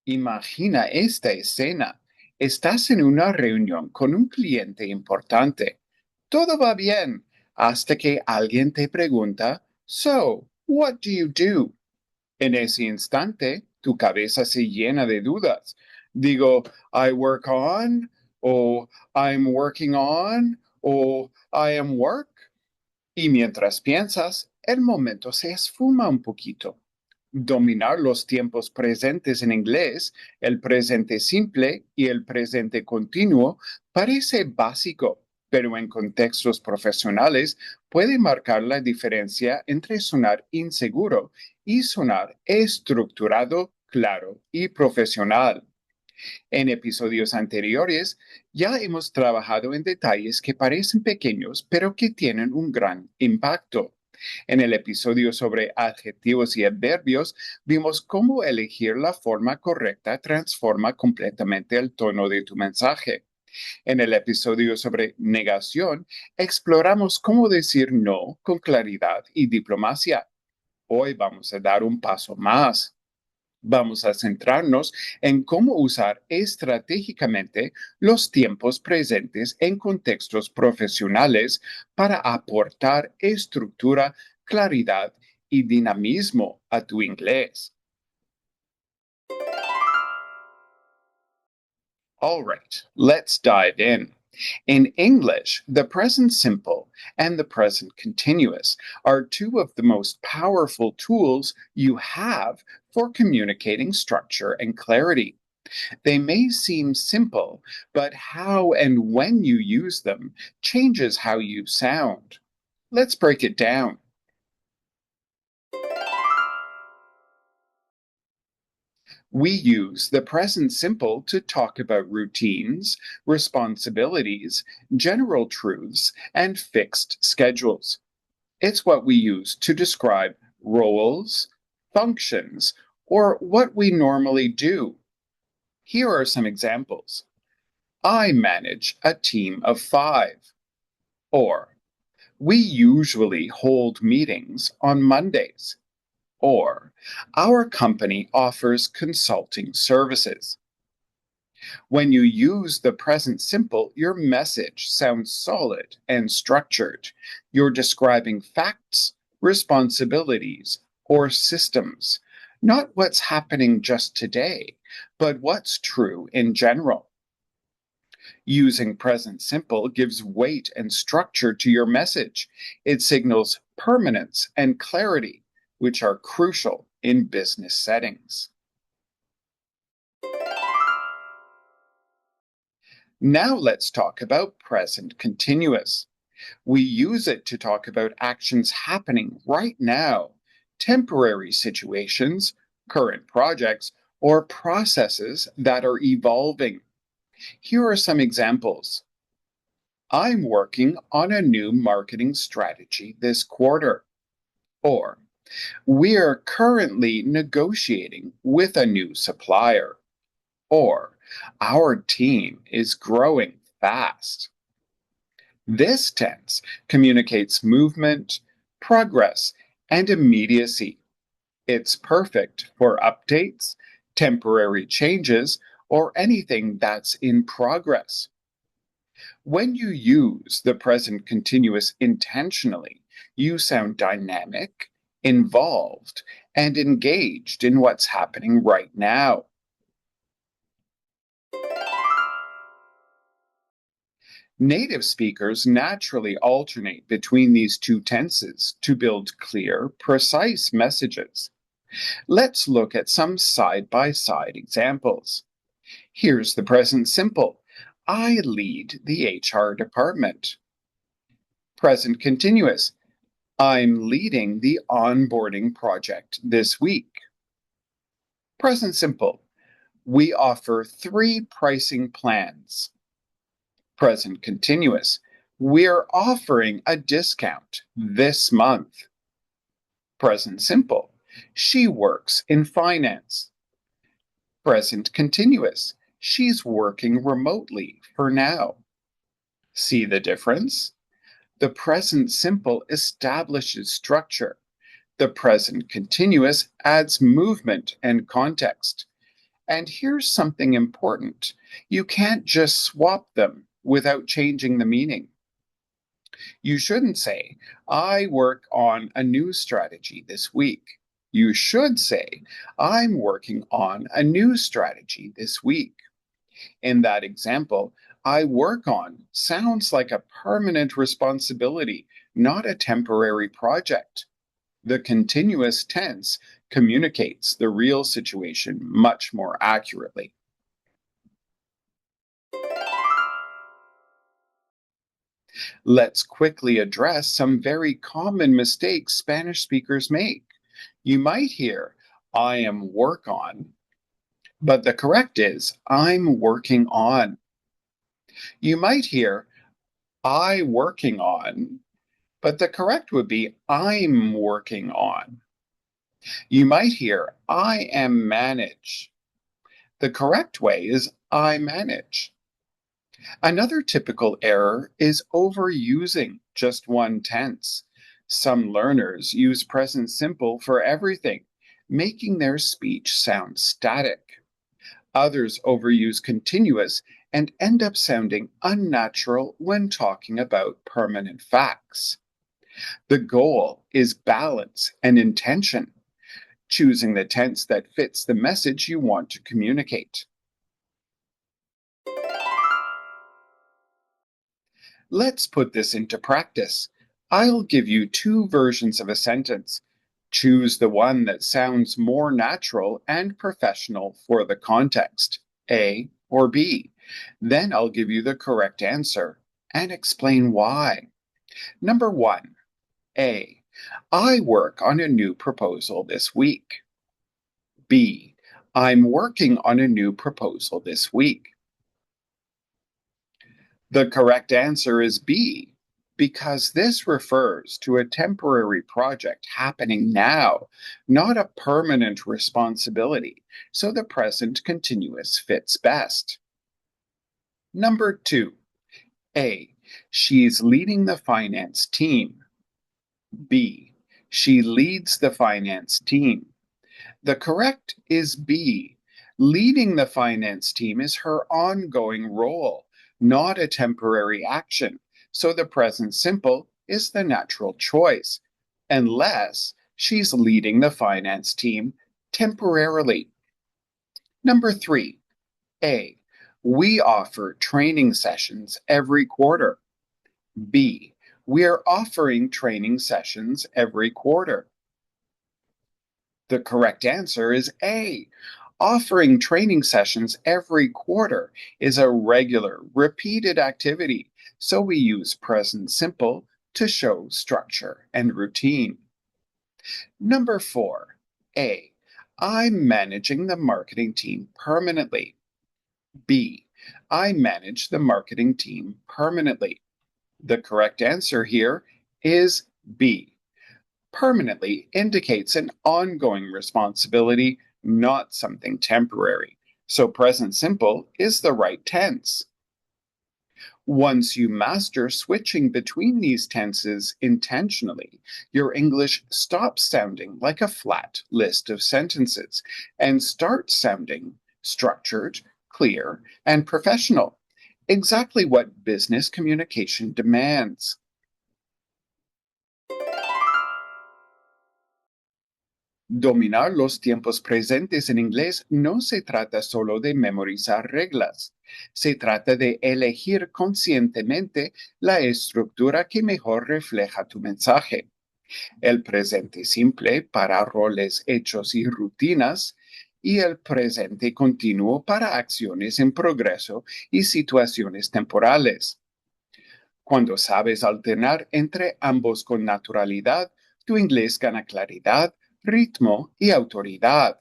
Imagina esta escena. Estás en una reunión con un cliente importante. Todo va bien hasta que alguien te pregunta, So, what do you do? En ese instante, tu cabeza se llena de dudas. Digo, I work on, o I'm working on, o I am work. Y mientras piensas, el momento se esfuma un poquito. Dominar los tiempos presentes en inglés, el presente simple y el presente continuo, parece básico, pero en contextos profesionales puede marcar la diferencia entre sonar inseguro y sonar estructurado, claro y profesional. En episodios anteriores ya hemos trabajado en detalles que parecen pequeños, pero que tienen un gran impacto. En el episodio sobre adjetivos y adverbios, vimos cómo elegir la forma correcta transforma completamente el tono de tu mensaje. En el episodio sobre negación, exploramos cómo decir no con claridad y diplomacia. Hoy vamos a dar un paso más. Vamos a centrarnos en cómo usar estratégicamente los tiempos presentes en contextos profesionales para aportar estructura, claridad y dinamismo a tu inglés. All right, let's dive in. In English, the present simple and the present continuous are two of the most powerful tools you have for communicating structure and clarity. They may seem simple, but how and when you use them changes how you sound. Let's break it down. We use the present simple to talk about routines, responsibilities, general truths, and fixed schedules. It's what we use to describe roles, functions, or what we normally do. Here are some examples. I manage a team of 5. Or, we usually hold meetings on Mondays. Or, our company offers consulting services. When you use the present simple, your message sounds solid and structured. You're describing facts, responsibilities, or systems, not what's happening just today, but what's true in general. Using present simple gives weight and structure to your message. It signals permanence and clarity, which are crucial in business settings. Now let's talk about present continuous. We use it to talk about actions happening right now, temporary situations, current projects, or processes that are evolving. Here are some examples. I'm working on a new marketing strategy this quarter. Or, we're currently negotiating with a new supplier. Or, our team is growing fast. This tense communicates movement, progress, and immediacy. It's perfect for updates, temporary changes, or anything that's in progress. When you use the present continuous intentionally, you sound dynamic, involved, and engaged in what's happening right now. Native speakers naturally alternate between these two tenses to build clear, precise messages. Let's look at some side-by-side examples. Here's the present simple. I lead the HR department. Present continuous. I'm leading the onboarding project this week. Present simple. We offer 3 pricing plans. Present continuous. We're offering a discount this month. Present simple. She works in finance. Present continuous. She's working remotely for now. See the difference? The present simple establishes structure. The present continuous adds movement and context. And here's something important. You can't just swap them without changing the meaning. You shouldn't say, I work on a new strategy this week. You should say, I'm working on a new strategy this week. In that example, I work on sounds like a permanent responsibility, not a temporary project. The continuous tense communicates the real situation much more accurately. Let's quickly address some very common mistakes Spanish speakers make. You might hear, I am work on, but the correct is, I'm working on. You might hear, I working on, but the correct would be, I'm working on. You might hear, I am manage. The correct way is, I manage. Another typical error is overusing just one tense. Some learners use present simple for everything, making their speech sound static. Others overuse continuous and end up sounding unnatural when talking about permanent facts. The goal is balance and intention, choosing the tense that fits the message you want to communicate. Let's put this into practice. I'll give you two versions of a sentence. Choose the one that sounds more natural and professional for the context, A or B. Then I'll give you the correct answer and explain why. Number 1, A. I work on a new proposal this week. B. I'm working on a new proposal this week. The correct answer is B, because this refers to a temporary project happening now, not a permanent responsibility, so the present continuous fits best. Number 2, A. She's leading the finance team. B. She leads the finance team. The correct is B. Leading the finance team is her ongoing role, not a temporary action, so the present simple is the natural choice, unless she's leading the finance team temporarily. Number 3, A. We offer training sessions every quarter. B. We are offering training sessions every quarter. The correct answer is A. Offering training sessions every quarter is a regular, repeated activity, so we use present simple to show structure and routine. Number 4, A. I'm managing the marketing team permanently. B. I manage the marketing team permanently. The correct answer here is B. Permanently indicates an ongoing responsibility, not something temporary. So present simple is the right tense. Once you master switching between these tenses intentionally, your English stops sounding like a flat list of sentences and starts sounding structured, clear, and professional. Exactly what business communication demands. Dominar los tiempos presentes en inglés no se trata solo de memorizar reglas. Se trata de elegir conscientemente la estructura que mejor refleja tu mensaje. El presente simple para roles, hechos y rutinas, y el presente continuo para acciones en progreso y situaciones temporales. Cuando sabes alternar entre ambos con naturalidad, tu inglés gana claridad, ritmo y autoridad.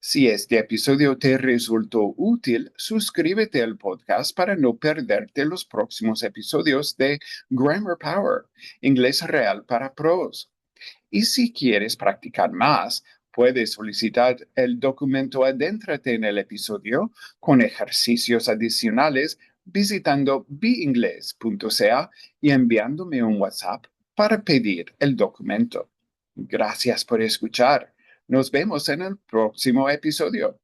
Si este episodio te resultó útil, suscríbete al podcast para no perderte los próximos episodios de Grammar Power, Inglés Real para pros. Y si quieres practicar más, puedes solicitar el documento Adéntrate en el episodio con ejercicios adicionales visitando beingles.ca y enviándome un WhatsApp para pedir el documento. Gracias por escuchar. Nos vemos en el próximo episodio.